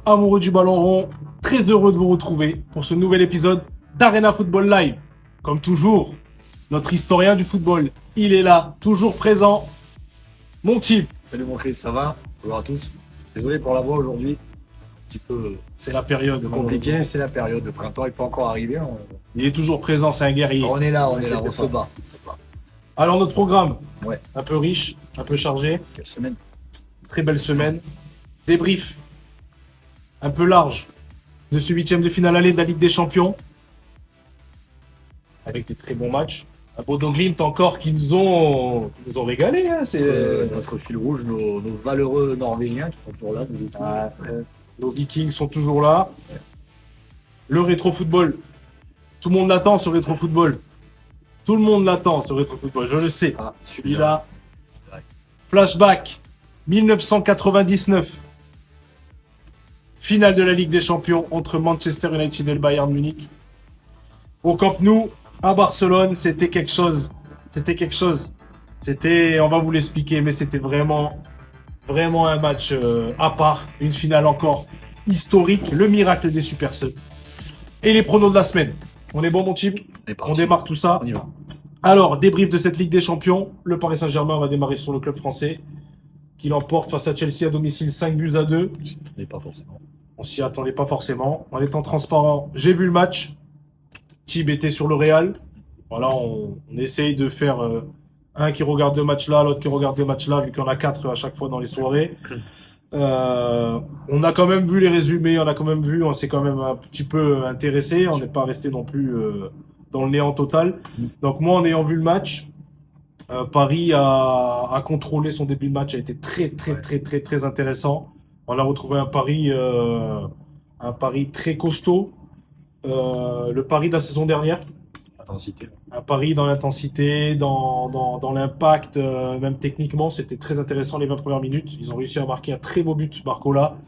amoureux du ballon rond, très heureux de vous retrouver pour ce nouvel épisode d'Arena Football Live. Comme toujours, notre historien du football, il est là, toujours présent. Mon type. Salut mon Chris, ça va? Bonjour à tous. Désolé pour la voix aujourd'hui. Un petit peu C'est la période compliqué, c'est la période. Le printemps, il peut encore arriver. Il est toujours présent, c'est un guerrier. On est là, on Inquiétez se pas. bat. Alors notre programme, Ouais. un peu riche, un peu chargé, Quelle semaine? très belle semaine. Débrief, un peu large, de ce huitième de finale aller de la Ligue des Champions. Avec des très bons matchs. Un Bodo Glimt encore qui nous ont régalé. Hein, Notre fil rouge, nos valeureux Norvégiens qui sont toujours là. Nos Vikings sont toujours là. Le rétro-football. Tout le monde l'attend, ce rétro-football. Tout le monde l'attend, ce rétro-football. Je le sais. Ah, Celui-là. Flashback. 1999. Finale de la Ligue des Champions entre Manchester United et le Bayern Munich. Au Camp Nou, à Barcelone, c'était quelque chose. C'était, on va vous l'expliquer, mais c'était vraiment un match à part. Une finale encore historique. Le miracle des Super Subs. Et les pronos de la semaine. On est bon, mon type? On démarre tout ça. On y va. Alors, débrief de cette Ligue des Champions. Le Paris Saint-Germain va démarrer sur le club français qui l'emporte face à Chelsea à domicile 5-2. Mais pas forcément. On s'y attendait pas forcément. En étant transparent, j'ai vu le match. Tib était sur le Real. Voilà, on essaye de faire un qui regarde le match là, l'autre qui regarde le match là, vu qu'il y en a 4 à chaque fois dans les soirées. On a quand même vu les résumés, on s'est quand même un petit peu intéressé. On n'est pas resté non plus dans le néant total. Donc moi, en ayant vu le match, Paris a contrôlé son début de match, a été très intéressant. On a retrouvé un Paris très costaud. Le Paris de la saison dernière. Intensité. Un Paris dans l'intensité, dans l'impact, même techniquement, c'était très intéressant les 20 premières minutes. Ils ont réussi à marquer un très beau but, Barcola,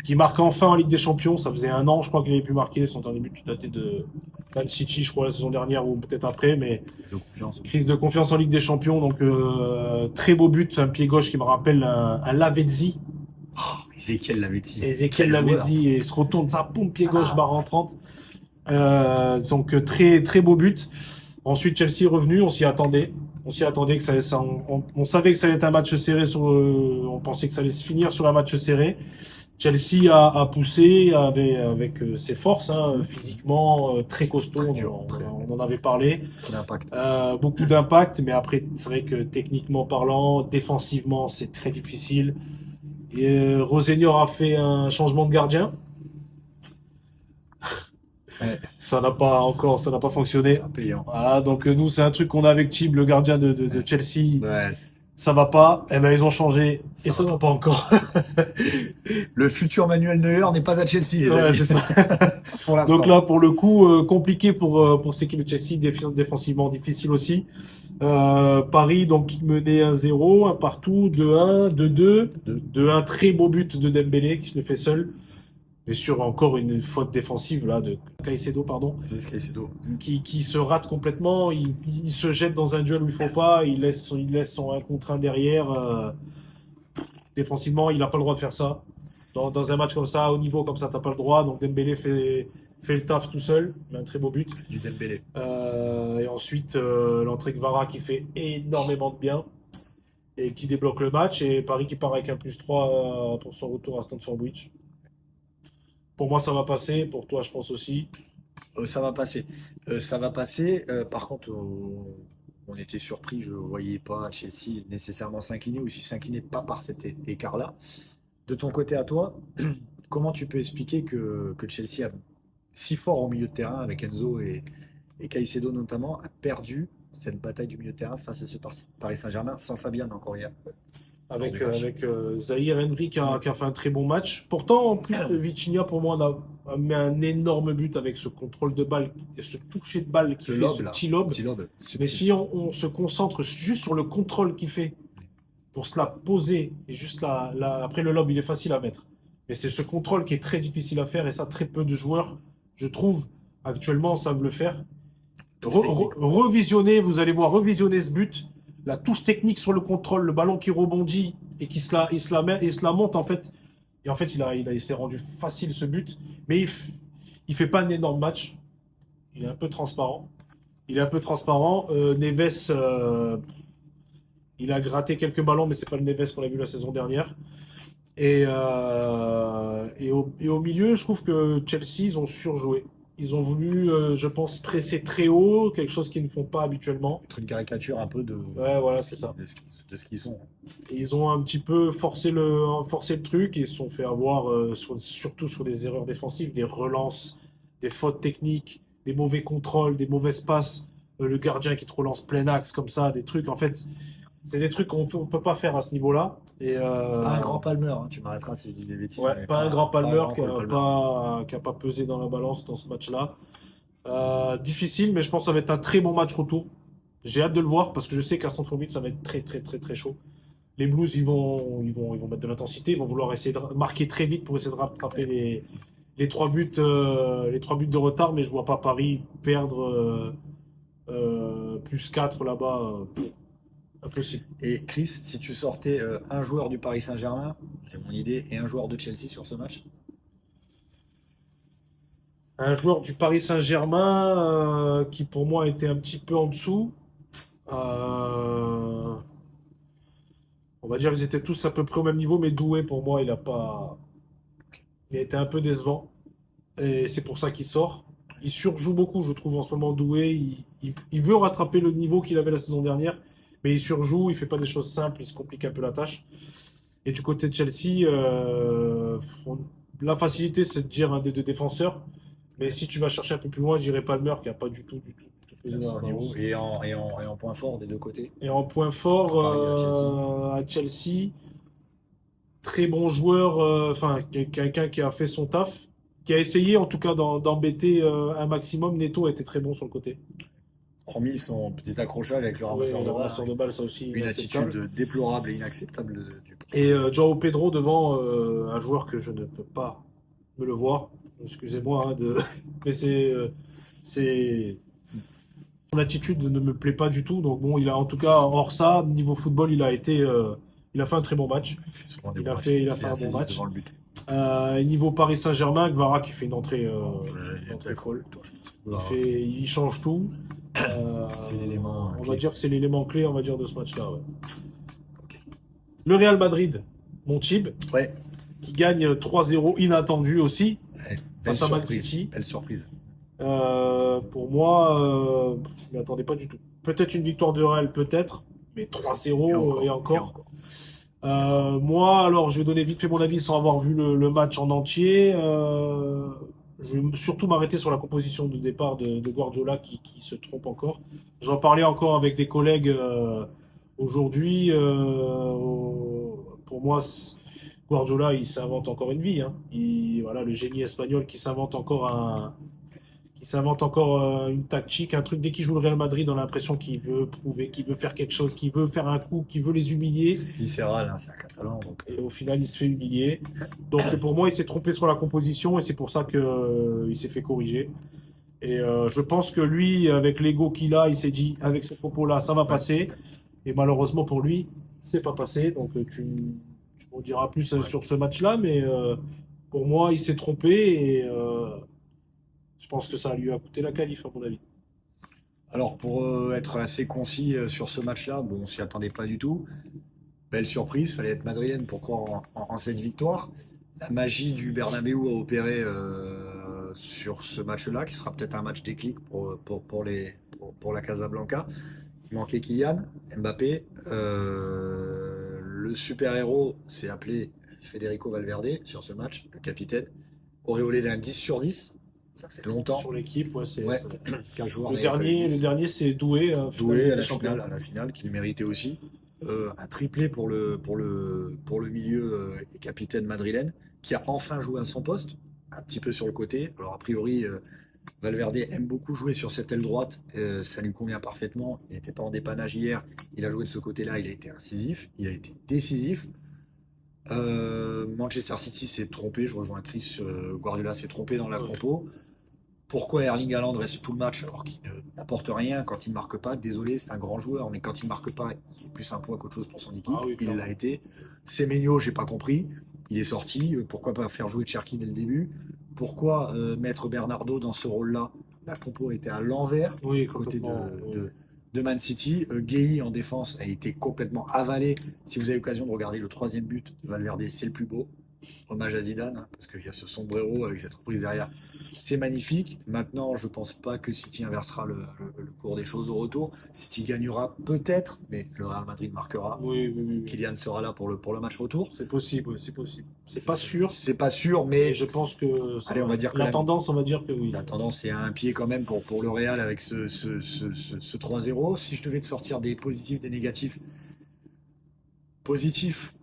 qui marque enfin en Ligue des Champions. Ça faisait un an, je crois qu'il avait pu marquer. Son dernier but qui datait de Man City, je crois, la saison dernière ou peut-être après, mais De confiance. crise de confiance en Ligue des Champions. Donc, très beau but, un pied gauche qui me rappelle un Lavezzi. Ezekiel l'avait dit. Ezekiel Lavezzi et se retourne, ça pompe pied gauche, barre rentrante. Donc, très beau but. Ensuite, Chelsea est revenu, on s'y attendait. On savait que ça allait être un match serré. On pensait que ça allait se finir sur un match serré. Chelsea a poussé avec ses forces, hein, physiquement très costaud. Très dur, on en avait parlé. L'impact. Beaucoup d'impact, mais après, c'est vrai que techniquement parlant, défensivement, c'est très difficile. Et Rosenior a fait un changement de gardien. Ouais. Ça n'a pas fonctionné. Payant. Voilà, donc nous, c'est un truc qu'on a avec Tib, le gardien de Chelsea. Ouais. Ça va pas. Eh ben, ils ont changé. Et ça va pas encore. Le futur Manuel Neuer n'est pas à Chelsea, les Ouais, amis. c'est ça. Pour l'instant. Donc là, pour le coup, compliqué pour cette équipe de Chelsea, défensivement difficile aussi. Paris, donc, qui menait 1-0, un partout, 2-1, 2-2. 2-1, très beau but de Dembélé, qui se le fait seul. Mais sur encore une faute défensive, là, de Caicedo, pardon. C'est Caicedo. Qui se rate complètement, il se jette dans un duel où il faut pas, il laisse son 1 contre 1 derrière. Défensivement, il n'a pas le droit de faire ça. Dans un match comme ça, au niveau comme ça, t'as pas le droit. Donc Dembélé fait le taf tout seul, mais un très beau but. Du Dembélé. Et ensuite, l'entrée de Vara qui fait énormément de bien et qui débloque le match. Et Paris qui part avec un +3 pour son retour à Stamford Bridge. Pour moi, ça va passer. Pour toi, je pense aussi. Ça va passer. Par contre, on était surpris. Je ne voyais pas Chelsea nécessairement s'incliner ou si s'incliner pas par cet écart-là. De ton côté à toi, comment tu peux expliquer que Chelsea a si fort au milieu de terrain avec Enzo et Caicedo notamment a perdu cette bataille du milieu de terrain face à ce Paris Saint-Germain sans Fabian encore hier. Avec Zahir Emery qui a fait un très bon match. Pourtant, en plus, Vitinha, pour moi, a mis un énorme but avec ce contrôle de balle, ce toucher de balle qui fait ce petit lob. Mais si on se concentre juste sur le contrôle qu'il fait pour se la poser, et juste après le lob, il est facile à mettre. Mais c'est ce contrôle qui est très difficile à faire, et ça, très peu de joueurs, je trouve, actuellement, savent le faire. Revisionnez, vous allez voir, revisionner ce but. La touche technique sur le contrôle, le ballon qui rebondit et qui se la monte en fait Et en fait, il s'est rendu facile ce but, mais il fait pas un énorme match. Il est un peu transparent. Il est un peu transparent. Neves, il a gratté quelques ballons, mais c'est pas le Neves qu'on a vu la saison dernière. Et au milieu, je trouve que Chelsea, ils ont surjoué. Ils ont voulu, je pense, presser très haut, quelque chose qu'ils ne font pas habituellement. Être une caricature un peu Ouais, voilà, c'est ça. de ce qu'ils sont. Et ils ont un petit peu forcé le truc et se sont fait avoir, surtout sur des erreurs défensives, des relances, des fautes techniques, des mauvais contrôles, des mauvaises passes. Le gardien qui te relance plein axe comme ça, des trucs. En fait, c'est des trucs qu'on ne peut pas faire à ce niveau-là. Pas un grand Palmer, hein, tu m'arrêteras si je dis des bêtises, Ouais, mais pas un grand pas un Palmer grand qui Cole a Palmer. pas pesé dans la balance dans ce match-là. Difficile, mais je pense que ça va être un très bon match retour. J'ai hâte de le voir parce que je sais qu'à Stamford Bridge, ça va être très très très très chaud. Les Blues, ils vont mettre de l'intensité, ils vont vouloir essayer de marquer très vite pour essayer de rattraper les trois buts de retard, mais je vois pas Paris perdre plus 4 là-bas. Impossible. Et Chris, si tu sortais un joueur du Paris Saint-Germain, j'ai mon idée, et un joueur de Chelsea sur ce match, Un joueur du Paris Saint-Germain qui pour moi était un petit peu en dessous. Euh, on va dire qu'ils étaient tous à peu près au même niveau, mais Doué pour moi il a été un peu décevant et c'est pour ça qu'il sort. Il surjoue beaucoup, je trouve en ce moment Doué. Il veut rattraper le niveau qu'il avait la saison dernière, mais il surjoue, il fait pas des choses simples, il se complique un peu la tâche. Et du côté de Chelsea, la facilité c'est de dire un des deux défenseurs, mais si tu vas chercher un peu plus loin, je dirais Palmer qui a pas du tout pesé à dans la son niveau, balance. et en point fort des deux côtés, Et en point fort, Paris à Chelsea. à Chelsea, très bon joueur, enfin quelqu'un qui a fait son taf, qui a essayé en tout cas d'embêter un maximum. Neto a été très bon sur le côté. Hormis son petit accrochage avec le Oui, ramasseur de le balles, ramasseur de balles, ça aussi une attitude inacceptable. déplorable et inacceptable du Et portier. Joao Pedro devant un joueur que je ne peux pas me le voir. Excusez-moi, mais c'est son attitude ne me plaît pas du tout. Donc bon, il a en tout cas hors ça, niveau football, il a fait un très bon match. Il fait souvent des Il bons a matchs. fait, il a C'est fait un bon incisif match. devant le but. Niveau Paris Saint-Germain, Gvara qui fait Oh, une j'ai entrée d'accord folle. avec toi, je pense. Il change tout. C'est l'élément On va clé. dire que c'est l'élément clé, on va dire, de ce match-là. Ouais. Le Real Madrid, mon Tib, Ouais, qui gagne 3-0 inattendu aussi ouais, belle face à Man surprise. City. Belle surprise. Pour moi, je m'y attendais pas du tout. Peut-être une victoire de Real, peut-être, mais Et 3-0 et encore, et encore. encore. Et encore. Moi, alors, je vais donner vite fait mon avis sans avoir vu le match en entier. Je vais surtout m'arrêter sur la composition de départ de Guardiola qui se trompe encore. J'en parlais encore avec des collègues aujourd'hui. Pour moi, Guardiola, il s'invente encore une vie, hein. Voilà, le génie espagnol qui s'invente encore une tactique, un truc. Dès qu'il joue le Real Madrid, on a l'impression qu'il veut prouver, qu'il veut faire quelque chose, qu'il veut faire un coup, qu'il veut les humilier. C'est viscéral, hein, c'est un catalan. Donc, Et au final, il se fait humilier. Donc pour moi, il s'est trompé sur la composition et c'est pour ça qu'il s'est fait corriger. Et je pense que lui, avec l'ego qu'il a, il s'est dit, avec ces propos-là, ça va ouais, passer. Et malheureusement pour lui, c'est pas passé. Donc tu m'en diras plus ouais. sur ce match-là, mais pour moi, il s'est trompé et je pense que ça lui a coûté la qualif, à mon avis. Alors, pour être assez concis sur ce match-là, bon, on s'y attendait pas du tout. Belle surprise, fallait être madrilène pour croire en cette victoire. La magie du Bernabéu a opéré sur ce match-là, qui sera peut-être un match déclic pour la Casablanca. Il manquait Kylian, Mbappé. Le super-héros s'est appelé Federico Valverde sur ce match, le capitaine, auréolé d'un 10 sur 10. Ça, c'est longtemps. Sur l'équipe, ouais, Ouais, qu'un joueur le n'avait pas eu dernier, le 10. dernier, c'est Doué, finale de Doué Ligue des Champions. à la finale, qu'il méritait aussi. Un triplé pour le milieu et capitaine madrilène, qui a enfin joué à son poste, un petit peu sur le côté. Alors, a priori, Valverde aime beaucoup jouer sur cette aile droite, ça lui convient parfaitement. Il n'était pas en dépannage hier, il a joué de ce côté-là, il a été incisif, il a été décisif. Manchester City s'est trompé, je rejoins Chris, Guardiola s'est trompé dans la Ouais. compo. Pourquoi Erling Haaland reste tout le match alors qu'il n'apporte rien quand il ne marque pas? Désolé, c'est un grand joueur, mais quand il ne marque pas, il est plus un poids qu'autre chose pour son équipe. Ah oui, Il clairement. l'a été. Semenyo, j'ai pas compris. il est sorti. Pourquoi pas faire jouer Cherki dès le début? Pourquoi mettre Bernardo dans ce rôle-là? La compo était à l'envers Oui, côté complètement. Oui. de Man City. Gueye en défense a été complètement avalé. Si vous avez l'occasion de regarder le troisième but de Valverde, c'est le plus beau. Hommage à Zidane, hein, parce qu'il y a ce sombrero avec cette reprise derrière. C'est magnifique. Maintenant, je ne pense pas que City inversera le cours des choses au retour. City gagnera peut-être, mais le Real Madrid marquera. Oui, oui, oui, oui. Kylian sera là pour le match retour. C'est possible, oui, c'est possible. C'est pas sûr, C'est pas sûr, mais mais je pense que allez, on va dire que la tendance, on va dire que oui. la tendance est à un pied quand même pour le Real avec ce 3-0. Si je devais te sortir des positifs, des négatifs, positif,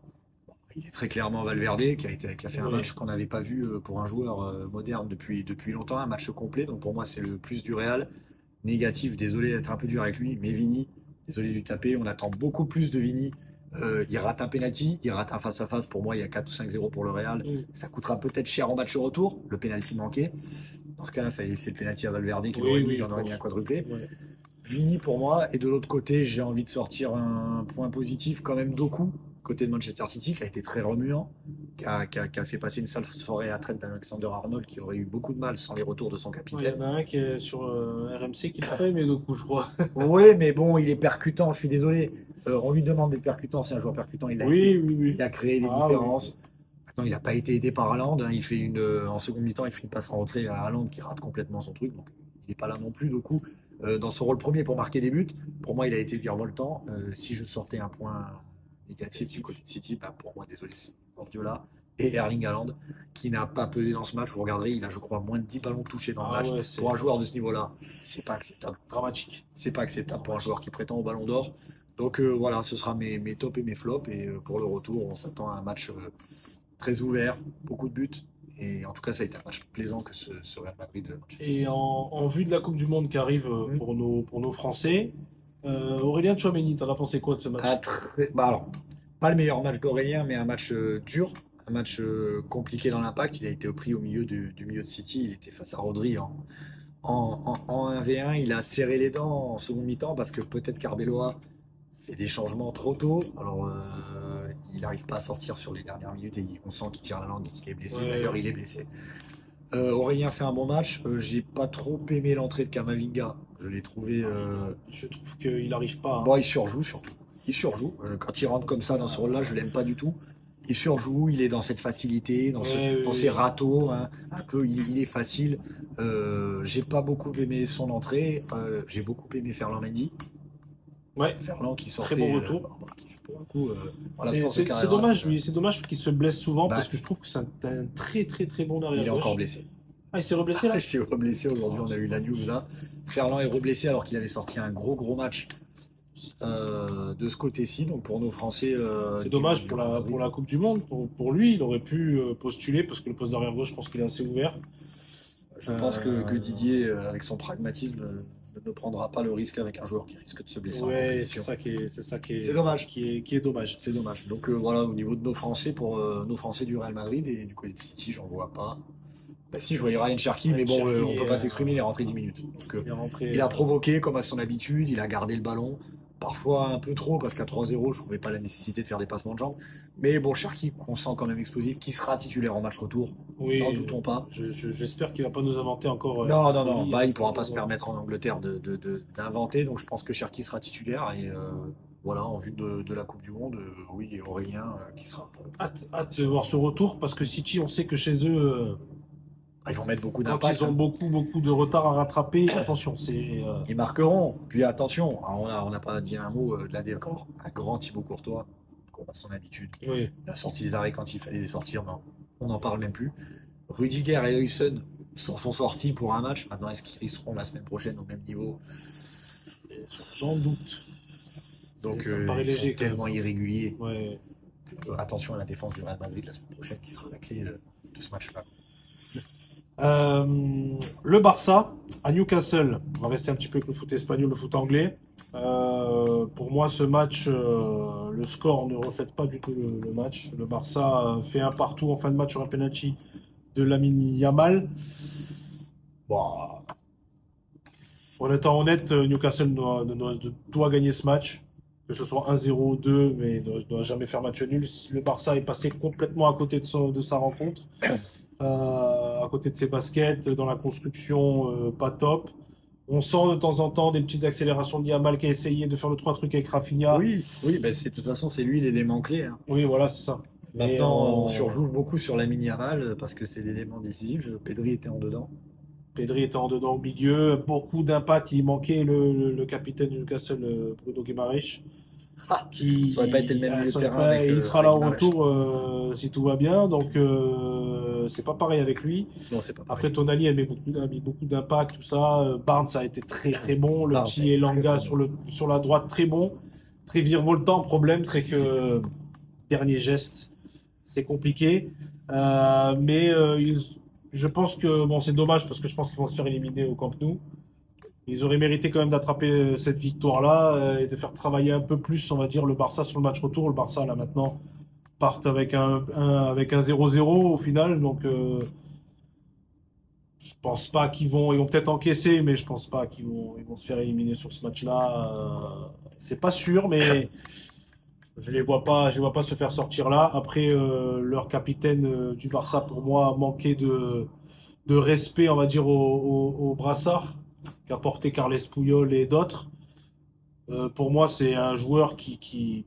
il est très clairement Valverde qui a fait un Oui. match qu'on n'avait pas vu pour un joueur moderne depuis longtemps, un match complet. Donc pour moi, c'est le plus du Real. Négatif, désolé d'être un peu dur avec lui, mais Vini, désolé de lui taper. On attend beaucoup plus de Vini. Il rate un penalty, il rate un face-à-face. Pour moi, il y a 4 ou 5-0 pour le Real. Mm. Ça coûtera peut-être cher en match retour. Le penalty manqué. Dans ce cas-là, il fallait laisser le penalty à Valverde qui Oui, l'aurait mis, oui, il je en aurait mis un pense. quadruplé. Ouais. Vini pour moi. Et de l'autre côté, j'ai envie de sortir un point positif, quand même Doku, côté de Manchester City, qui a été très remuant, qui a fait passer une sale soirée à traite d'Alexander-Arnold, qui aurait eu beaucoup de mal sans les retours de son Ouais, il y capitaine. en a un qui est sur RMC qui l'a pas aimé du coup, je crois. Oui, mais bon, il est percutant, je suis désolé. On lui demande d'être percutant, c'est un joueur percutant, il l'a Oui, été. oui, oui. Il a créé les Ah oui. différences. Maintenant, il n'a pas été aidé par Haaland, hein. Il fait en seconde mi-temps, il fait une passe en retrait à Haaland qui rate complètement son truc. Donc, il n'est pas là non plus. Du coup, dans son rôle premier pour marquer des buts, pour moi, il a été virevoltant. Si je sortais un point négatif du côté de City, bah, pour moi, désolé, c'est Guardiola et Erling Haaland qui n'a pas pesé dans ce match. Vous regarderez, il a, je crois, moins de 10 ballons touchés dans le Ah match. ouais, c'est Pour un joueur de ce niveau-là, c'est pas acceptable. dramatique. C'est pas acceptable pour un joueur qui prétend au ballon d'or. Donc voilà, ce sera mes tops et mes flops. Et pour le retour, on s'attend à un match très ouvert, beaucoup de buts. Et en tout cas, ça a été un match plaisant que ce Real Madrid Manchester Et City. en vue de la Coupe du Monde qui arrive Mm. pour nos Français, Aurélien Tchouameni, t'en as pensé quoi de ce match? Bah alors, pas le meilleur match d'Aurélien, mais un match dur, un match compliqué dans l'impact. Il a été pris au milieu du milieu de City. Il était face à Rodri en 1v1. Il a serré les dents en seconde mi-temps parce que peut-être qu'Arbeloa fait des changements trop tôt. Alors, il n'arrive pas à sortir sur les dernières minutes et on sent qu'il tire la langue et qu'il est blessé. Ouais. D'ailleurs, il est blessé. Aurélien fait un bon match. J'ai pas trop aimé l'entrée de Kamavinga. Je l'ai trouvé. Je trouve qu'il n'arrive pas, hein. Bon, il surjoue surtout. Il surjoue. Quand il rentre comme ça dans ce rôle-là, je l'aime pas du tout. Il surjoue, il est dans cette facilité, Ouais, dans oui, ses oui. râteaux, hein. Un peu, il est facile. J'ai pas beaucoup aimé son entrée. J'ai beaucoup aimé Ferland Mendy. Ouais, Ferland qui très sortait. bon retour. Qui, pour le coup, voilà, C'est sans ce c'est Carreras, dommage, lui, c'est dommage qu'il se blesse souvent bah, parce que je trouve que c'est un très très très bon il arrière est encore gauche. blessé. Ah, il s'est reblessé là? Il s'est reblessé aujourd'hui, on a eu la news là. Ferland est reblessé alors qu'il avait sorti un gros match de ce côté-ci. Donc pour nos Français, C'est qui vont dommage du Real pour Madrid, la Coupe du Monde. Pour lui, il aurait pu postuler parce que le poste d'arrière gauche, je pense qu'il est assez ouvert. je pense que Didier, avec son pragmatisme, ne prendra pas le risque avec un joueur qui risque de se blesser en Ouais, c'est compétition. ça c'est ça C'est dommage. qui est dommage. C'est dommage. Donc voilà, au niveau de nos Français, pour nos Français du Real Madrid et du côté de City, j'en vois pas. Bah, si, je voyais Ryan Cherki, mais bon, Cherki, on peut pas s'exprimer, il est rentré 10 minutes. Donc, il est rentré. il a provoqué comme à son habitude, il a gardé le ballon, parfois un peu trop, parce qu'à 3-0, je trouvais pas la nécessité de faire des passements de jambes. Mais bon, Cherki, on sent quand même explosif, qui sera titulaire en match retour, n'en Oui, doutons pas. j'espère qu'il va pas nous inventer encore Non, la non, non, folie, bah, hein, il pourra pas parce se que, permettre en Angleterre d'inventer, donc je pense que Cherki sera titulaire, et voilà, en vue de la Coupe du Monde, oui, et Aurélien qui sera. hâte de voir ce retour parce que City, on sait que chez eux, Ils vont mettre beaucoup quand d'impact, ils ont hein. beaucoup de retard à rattraper, attention, c'est Ils marqueront. Puis attention, hein, on n'a pas dit un mot de la décor. Un grand Thibaut Courtois, comme à son habitude. oui. Il a sorti les arrêts quand il fallait les sortir, non. On n'en parle même plus. Rudiger et Huysen sont sortis pour un match. Maintenant, est-ce qu'ils seront la semaine prochaine au même niveau? J'en doute. Donc, Ça me paraît ils sont léger quand même. tellement irréguliers. Ouais. Attention à la défense du Real Madrid la semaine prochaine, qui sera la clé de ce match-là. Le Barça à Newcastle, on va rester un petit peu avec le foot espagnol, le foot anglais. Pour moi, ce match, le score ne reflète pas du tout le match. Le Barça fait un partout en fin de match sur un penalty de Lamine Yamal. Bon, en étant honnête, Newcastle doit gagner ce match. que ce soit 1-0 ou 2, mais ne doit jamais faire match nul. Le Barça est passé complètement à côté de sa rencontre, à côté de ses baskets, dans la construction, pas top. On sent de temps en temps des petites accélérations de Yamal qui a essayé de faire le trois trucs avec Rafinha. Oui, oui, bah, de toute façon, c'est lui l'élément clé, hein. Oui, voilà, c'est ça. Mais Maintenant, on surjoue beaucoup sur Lamine Yamal parce que c'est l'élément décisif. Pedri était en dedans. Pedri était en dedans au milieu, beaucoup d'impact. Il manquait le capitaine du Newcastle, Bruno Guimaraes, Ah, ça aurait pas été le qui même milieu de ça aurait terrain pas- avec, il sera là avec au Mahrez. retour si tout va bien. Donc c'est pas pareil avec lui. Non, c'est pas pareil. Après Tonali a mis beaucoup d'impact, tout ça. Barnes a été très très bon. Le Barnes a petit été très, Elanga très bon. sur la droite très bon, très virevoltant. Problème, Très c'est physique. que dernier geste, c'est compliqué. Je pense que bon, c'est dommage parce que je pense qu'ils vont se faire éliminer au Camp Nou. Ils auraient mérité quand même d'attraper cette victoire-là et de faire travailler un peu plus, on va dire, le Barça sur le match retour. Le Barça, là, maintenant, part avec avec un 0-0 au final. Donc, je pense pas ils vont peut-être encaisser, mais je pense pas ils vont se faire éliminer sur ce match-là. C'est pas sûr, mais je les vois pas se faire sortir là. Après, leur capitaine du Barça, pour moi, manquait de respect, on va dire, au brassard qu'a porté Carles Puyol et d'autres. Pour moi, c'est un joueur qui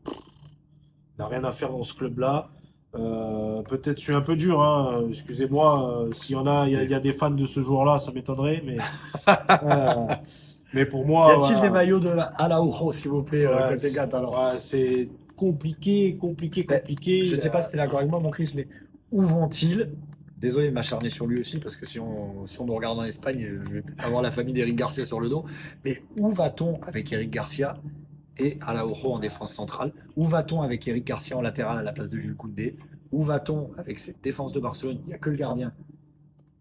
n'a rien à faire dans ce club-là. Peut-être je suis un peu dur, hein, excusez-moi. S'il y en a, il y a des fans de ce joueur-là, ça m'étonnerait, euh, mais pour Y moi, a-t-il des voilà, maillots de Araujo, s'il vous plaît, ouais, côté catalan? c'est compliqué, compliqué, Ben, je compliqué. ne sais pas si tu es d'accord avec moi, mon Chris, mais où vont-ils? Désolé de m'acharner sur lui aussi, parce que si on nous regarde en Espagne, je vais peut-être avoir la famille d'Eric Garcia sur le dos. Mais où va-t-on avec Eric Garcia et Araujo en défense centrale? Où va-t-on avec Eric Garcia en latéral à la place de Jules Koundé? Où va-t-on avec cette défense de Barcelone? Il n'y a que le gardien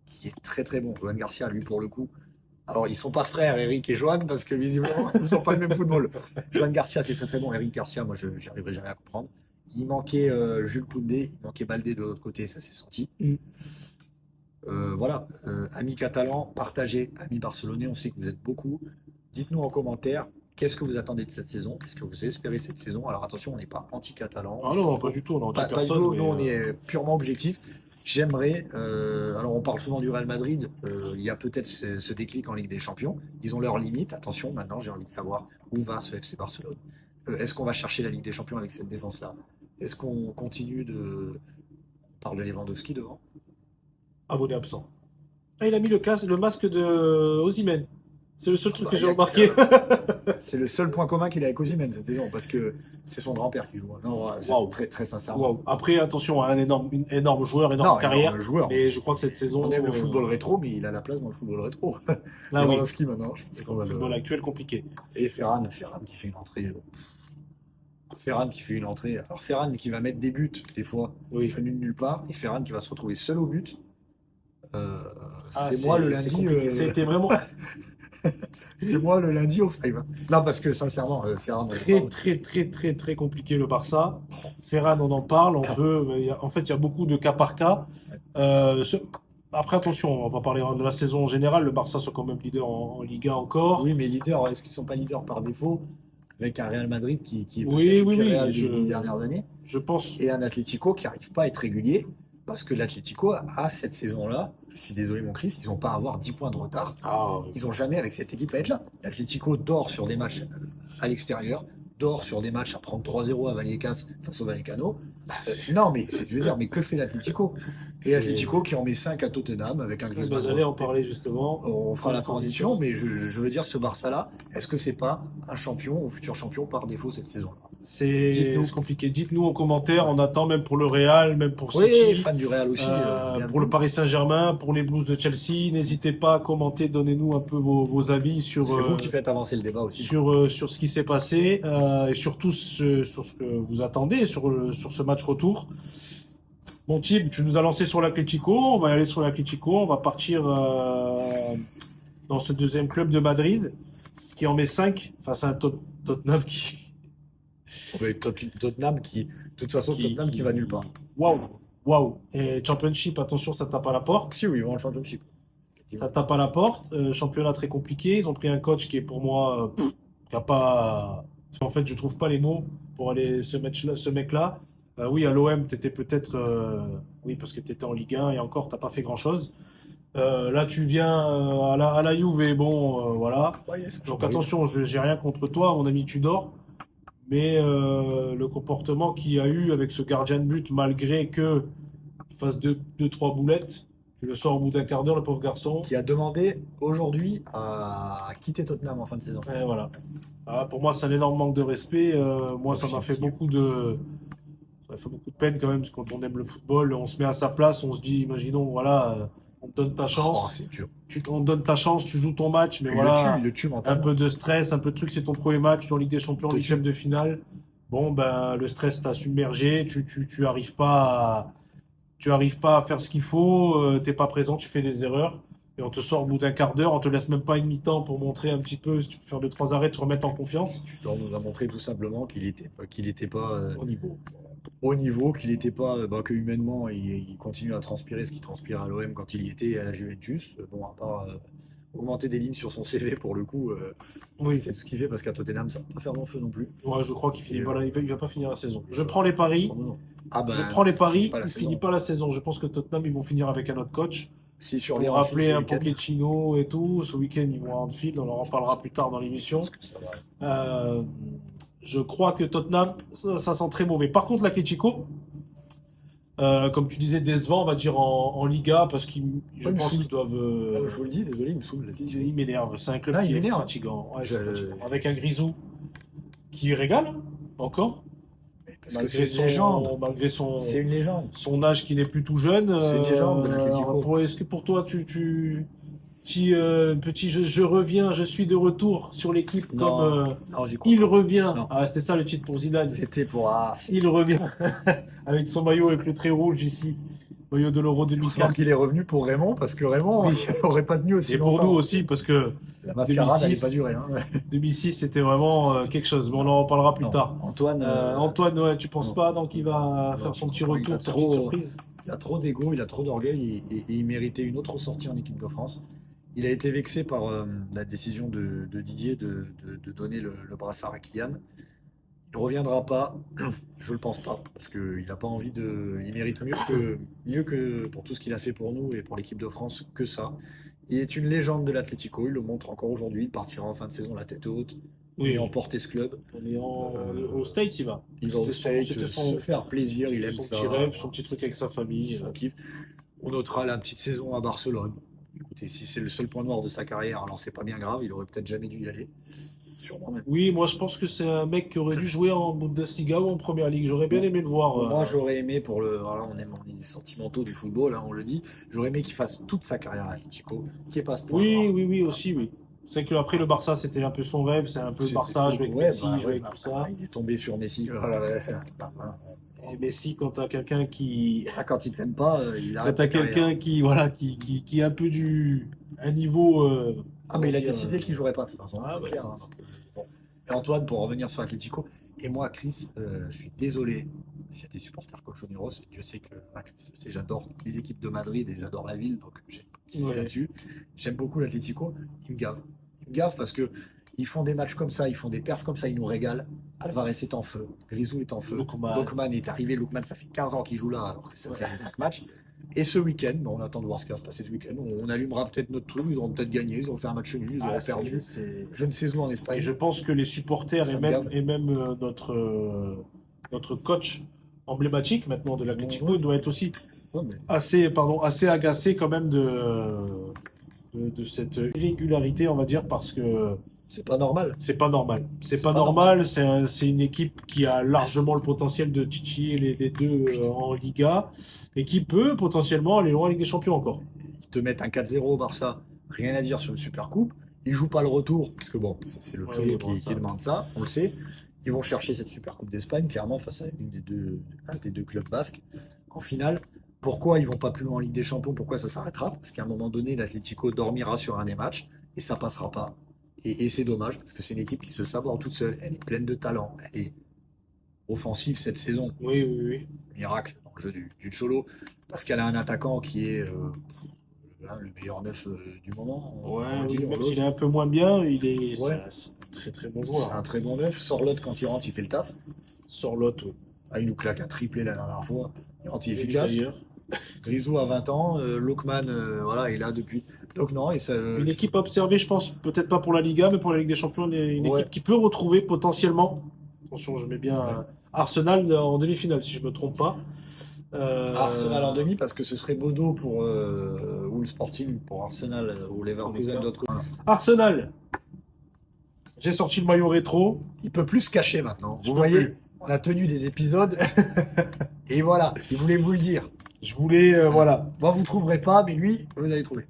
qui est très très bon. Joan Garcia, lui, pour le coup. Alors, ils sont pas frères, Eric et Joan, parce que visiblement, ils ne sont pas le même football. Joan Garcia, c'est très très bon. Eric Garcia, moi, je n'arriverai jamais à comprendre. Il manquait Jules Koundé, il manquait Baldé de l'autre côté, ça s'est senti. Mm. Voilà, amis catalans, partagez, amis barcelonais, on sait que vous êtes beaucoup. Dites-nous en commentaire, qu'est-ce que vous attendez de cette saison? Qu'est-ce que vous espérez cette saison? Alors attention, on n'est pas anti-catalan. Ah non, non, pas du tout, on n'en dit Pas du personne, tout, mais nous on est purement objectif. J'aimerais, alors on parle souvent du Real Madrid, il y a peut-être ce déclic en Ligue des Champions, ils ont leurs limites, attention, maintenant j'ai envie de savoir où va ce FC Barcelone. Est-ce qu'on va chercher la Ligue des Champions avec cette défense-là? Est-ce qu'on continue de... On parle de Lewandowski devant? abonné absent. Ah, il a mis le masque de Osimhen. C'est le seul truc Bah, que il j'ai y a remarqué. C'est le seul point commun qu'il a avec Osimhen cette saison, parce que c'est son grand-père qui joue, hein. Non, Waouh. très, très sincèrement. Wow. Après, attention, un énorme, une énorme joueur, énorme Non, carrière. énorme joueur. Mais je crois que cette saison. On aime le football rétro, mais il a la place dans le football rétro. Là, oui. Lewandowski maintenant, je pense qu'on va Le football actuel compliqué. Et Ferran qui fait une entrée. Ferran qui fait une entrée. Alors Ferran qui va mettre des buts, des fois, Oui. venu de nulle part, et Ferran qui va se retrouver seul au but. Euh, Ah, c'est moi le c'est lundi. compliqué. C'était vraiment C'est moi le lundi au five. Non, parce que sincèrement, Ferran. très compliqué le Barça. Ferran, on en parle. En fait, il y a beaucoup de cas par cas. Après, attention, on va pas parler de la saison en général. Le Barça sont quand même leader en Liga encore. Oui, mais leader, est-ce qu'ils sont pas leaders par défaut avec un Real Madrid qui est Oui, peut-être le oui, pire oui, Real je- des 10 dernières années Je pense. et un Atlético qui n'arrive pas à être régulier parce que l'Atlético a cette saison-là, je suis désolé mon Chris, ils n'ont pas à avoir 10 points de retard. Ah, Ils n'ont jamais avec cette équipe à être là. L'Atlético dort sur des matchs à l'extérieur, dort sur des matchs à prendre 3-0 à Vallecas face au Vallecano. Non, mais je veux dire, mais que fait l'Atlético? Et C'est- l'Atlético qui en met 5 à Tottenham avec un Griezmann. j'allais en parler justement. On fera la transition, mais je veux dire, ce Barça-là, est-ce que c'est pas un champion ou futur champion par défaut cette saison-là? Dites-nous. C'est compliqué. Dites-nous en commentaire. On attend même pour le Real, même pour Oui, City. fan du Real aussi. Bien Pour vu. le Paris Saint-Germain, pour les Blues de Chelsea, n'hésitez pas à commenter, donnez-nous un peu vos avis C'est vous qui faites avancer le débat aussi. sur ce qui s'est passé et surtout sur ce que vous attendez sur ce match retour. Bon, Thib, tu nous as lancé sur l'Atlético, on va y aller sur l'Atlético, on va partir dans ce deuxième club de Madrid qui en met 5 face à un Tottenham Ouais, Tottenham qui, de toute façon, Tottenham qui va nulle part. Waouh, waouh. Et Championship, attention, ça tape à la porte. Si, oui, ils vont en championship. Ça tape à la porte. Championnat très compliqué. Ils ont pris un coach qui est pour moi qui a pas Parce qu'en fait, je trouve pas les mots pour aller ce mec-là. Oui, à l'OM, t'étais peut-être, oui, parce que t'étais en Ligue 1 et encore, t'as pas fait grand-chose. Là, tu viens à la Juve, et bon, voilà. Ouais, ça Donc change rien. attention, j'ai rien contre toi, mon ami Tudor, mais le comportement qu'il y a eu avec ce gardien de but, malgré que il fasse deux, trois boulettes, tu le sors au bout d'un quart d'heure, le pauvre garçon. Qui a demandé aujourd'hui à quitter Tottenham en fin de saison. Et voilà. Ah, pour moi, c'est un énorme manque de respect. Moi, ça m'a fait ça m'a fait beaucoup de peine quand même, parce que quand on aime le football, on se met à sa place, on se dit, imaginons, voilà, on te donne ta Oh, chance, c'est dur. on te donne ta chance, tu joues ton match, mais Il voilà, le tue un mentalement. peu de stress, un peu de truc, c'est ton premier match en Ligue des Champions, Il te huitième tue. de finale. Bon, ben, le stress t'a submergé, tu arrives pas tu arrives pas à faire ce qu'il faut, t'es pas présent, tu fais des erreurs, et on te sort au bout d'un quart d'heure, on te laisse même pas une mi-temps pour montrer un petit peu, si tu peux faire deux, trois arrêts, te remettre en confiance. On nous a montré tout simplement qu'il était pas Au niveau. au niveau, qu'il était pas que humainement il continue à transpirer ce qu'il transpire à l'OM quand il y était et à la Juventus. Bon, à part augmenter des lignes sur son CV pour le coup, Oui. c'est tout ce qu'il fait parce qu'à Tottenham ça va pas faire long feu non plus. Ouais, je crois qu'il finit Et, pas il va pas finir la saison. Je prends les paris. oh non, non. Ah Je ben prends les il finit paris. pas la Il finit saison. pas la saison. Je pense que Tottenham, ils vont finir avec un autre coach. S'il survient Pour en Anfield rappeler ce un week-end, Pochettino et tout. Ce week-end, ils vont à Anfield. On en reparlera plus tard dans je l'émission. pense que ça va. Euh, je crois que Tottenham, ça sent très mauvais. Par contre, l'Atlético, comme tu disais, décevant, on va dire en Liga, parce je Ouais, il me pense saoule. qu'ils doivent. Ah, je vous le dis, désolé, il me saoule. Il m'énerve. C'est un club Ah, il qui est m'énerve. fatigant. Ouais, Je- c'est fatigant. Avec un Grisou qui régale, hein, encore. Parce que c'est une légende. Malgré C'est une légende. son âge qui n'est plus tout jeune. C'est une légende de l'Atlético. Est-ce que pour toi, petit, je reviens, je suis de retour sur l'équipe comme Non, non, j'y crois il pas. revient. Non. Ah, c'était ça le titre pour Zidane. C'était pour Il revient avec son maillot avec le trait rouge ici, maillot de l'Euro Heureusement 2004. qu'il est revenu pour Raymond, parce que Raymond Oui. n'aurait pas tenu aussi Et pour longtemps. nous aussi, parce que La mascarade 2006, n'allait pas durer. Hein. 2006, c'était vraiment quelque chose. Mais on en reparlera plus Non. tard. Antoine, Antoine, ouais, tu penses non. pas donc il va Non, faire je son petit crois pas. Il a retour, sa trop- petite surprise? il a trop d'ego, il a trop d'orgueil et il méritait une autre sortie en équipe de France. Il a été vexé par la décision de Didier de donner le brassard à Kylian. Il ne reviendra pas, je le pense pas, parce qu'il n'a pas envie de. Il mérite mieux que pour tout ce qu'il a fait pour nous et pour l'équipe de France que ça. Il est une légende de l'Atlético, il le montre encore aujourd'hui. Il partira en fin de saison la tête haute. Oui. Il emporter ce club. On est aux States, il va. Il va au States, C'était se faire plaisir, il aime son ça. petit rêve, son petit truc avec sa famille. Son kiff. On notera la petite saison à Barcelone. Écoutez, si c'est le seul point noir de sa carrière, alors c'est pas bien grave, il aurait peut-être jamais dû y aller. Sûrement même. Oui, moi je pense que c'est un mec qui aurait dû jouer en Bundesliga ou en Première Ligue. J'aurais bien aimé le voir. Moi, j'aurais aimé pour le. Voilà, on est des sentimentaux du football, hein, on le dit. J'aurais aimé qu'il fasse toute sa carrière à Atletico, qu'il passe point Oui, noir. oui, oui, aussi, oui. C'est qu'après le Barça, c'était un peu son rêve. C'est un peu le C'était Barça, jouer avec ouais, Messi, bah, jouer ouais, avec bah, tout ça. il est tombé sur Messi. Voilà, ouais. Et Messi, quand t'as quelqu'un qui. Ah, quand il t'aime pas, il Quand arrête t'as ta carrière. quelqu'un qui, voilà, qui est un peu un niveau. Ah, mais il a comment dire, décidé qu'il jouerait pas, de toute façon, Ah, c'est ouais, clair. c'est Hein, ça. donc, bon. Et Antoine, pour revenir sur Atletico, et moi, Chris, je suis désolé s'il y a des supporters cochoneros. Dieu sait que Chris, j'adore les équipes de Madrid et j'adore la ville, donc j'ai pas de souci Ouais. là-dessus. J'aime beaucoup l'Atletico. Ils me gavent. Ils me gavent parce que ils font des matchs comme ça, ils font des perfs comme ça, ils nous régalent. Alvarez est en feu, Grisou est en feu, Lookman. est arrivé. Lookman, ça fait 15 ans qu'il joue là, alors que ça fait 5 matchs. Et ce week-end, on attend de voir ce qui va se passer ce week-end. On allumera peut-être notre truc, ils auront peut-être gagné, ils ont fait un match nul, ils auront Ah, perdu. c'est- Je ne sais où en Et Espagne. je pense que les supporters Ça et me même, gave. notre coach emblématique maintenant de l'Atlético Ouais. doit être aussi Ouais, mais assez agacé quand même de cette irrégularité, on va dire, parce que c'est pas normal. c'est pas normal. C'est pas pas normal. C'est une équipe qui a largement le potentiel de titiller les deux en Liga et qui peut potentiellement aller loin en Ligue des Champions encore. Ils te mettent un 4-0 au Barça, rien à dire sur une super coupe. Ils jouent pas le retour, parce que bon, c'est le Ouais, Cholo bon, qui demande ça, on le sait. Ils vont chercher cette super coupe d'Espagne, clairement, face à un des deux clubs basques. En finale, pourquoi ils vont pas plus loin en Ligue des Champions? Pourquoi ça s'arrêtera? Parce qu'à un moment donné, l'Atlético dormira sur un des matchs et ça passera pas. Et c'est dommage, parce que c'est une équipe qui se sabre toute seule. Elle est pleine de talent. Elle est offensive cette saison. Oui, oui, oui. Miracle dans le jeu du Cholo, parce qu'elle a un attaquant qui est le meilleur neuf du moment. Ouais, On le dit, oui, on même l'ose. s'il est un peu moins bien, il est. Ouais. Très très bon C'est joueur. un très bon neuf. Sorlotte, quand il rentre, il fait le taf. Sorlotte, ouais. Ah, il nous claque un triplé la dernière fois. Il rentre, il est Oui, efficace. d'ailleurs. Grisou a 20 ans. Lokman, voilà, il est là depuis. Donc non, et ça, Une équipe à observer, je pense, peut-être pas pour la Liga, mais pour la Ligue des Champions, une ouais. équipe qui peut retrouver potentiellement, attention, je mets bien Arsenal en demi-finale, si je me trompe pas. Arsenal en demi, parce que ce serait Bodo pour ou le Sporting pour Arsenal ou Leverkusen D'accord. d'autre côté. Arsenal, j'ai sorti le maillot rétro. Il peut plus se cacher maintenant. Je Vous peux voyez, plus. on a tenu des épisodes et voilà, il voulait vous le dire. Je voulais, voilà, Moi, vous trouverez pas, mais lui, vous allez trouver.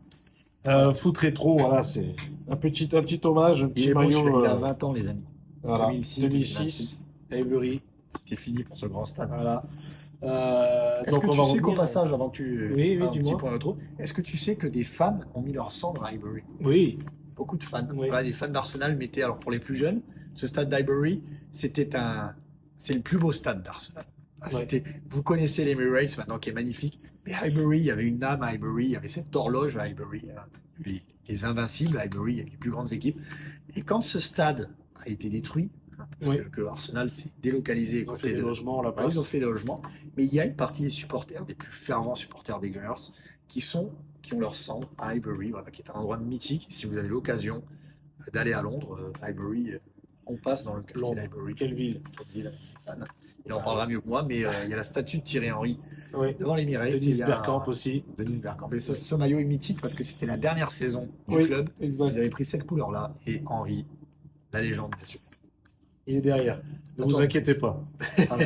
foot rétro, voilà, c'est un petit hommage, un Il petit est bon, celui-là, maillot, il a 20 ans, les amis. voilà, 2006, 2006, Avery, C'était fini pour ce grand stade. voilà. Est-ce Donc que on tu va sais qu'au revenir. passage, avant que tu Oui, oui, un petit dis-moi. point rétro, est-ce que tu sais que des fans ont mis leur sang dans Highbury? Oui, Beaucoup de fans. Oui. Voilà, des fans d'Arsenal mettaient, alors pour les plus jeunes, ce stade d'Highbury, c'est le plus beau stade d'Arsenal. Ah, Ouais. vous connaissez l'Emirates maintenant qui est magnifique, mais Highbury, il y avait une âme à Highbury, il y avait cette horloge à Highbury, les invincibles à Highbury, les plus grandes équipes. Et quand ce stade a été détruit, parce Oui. que Arsenal s'est délocalisé ils ont fait côté des de, logements à la Ouais, place. ils ont fait des logements, mais il y a une partie des supporters, des plus fervents supporters des Gunners, qui ont leur cendre à Highbury, voilà, qui est un endroit mythique. Si vous avez l'occasion d'aller à Londres, Highbury, on passe dans le quartier Londres. d'Highbury. Quelle ville? Quelle ville, San. Il en parlera mieux que moi, mais il y a la statue de Thierry Henry Oui. devant l'Emirates. Denis Il y a Bergkamp aussi. Denis Bergkamp. Et ce maillot est mythique parce que c'était la dernière saison du Oui, club. exact. Ils avaient pris cette couleur-là et Henry, la légende, bien sûr. Il est derrière. Ne vous Attends. inquiétez pas. Pardon.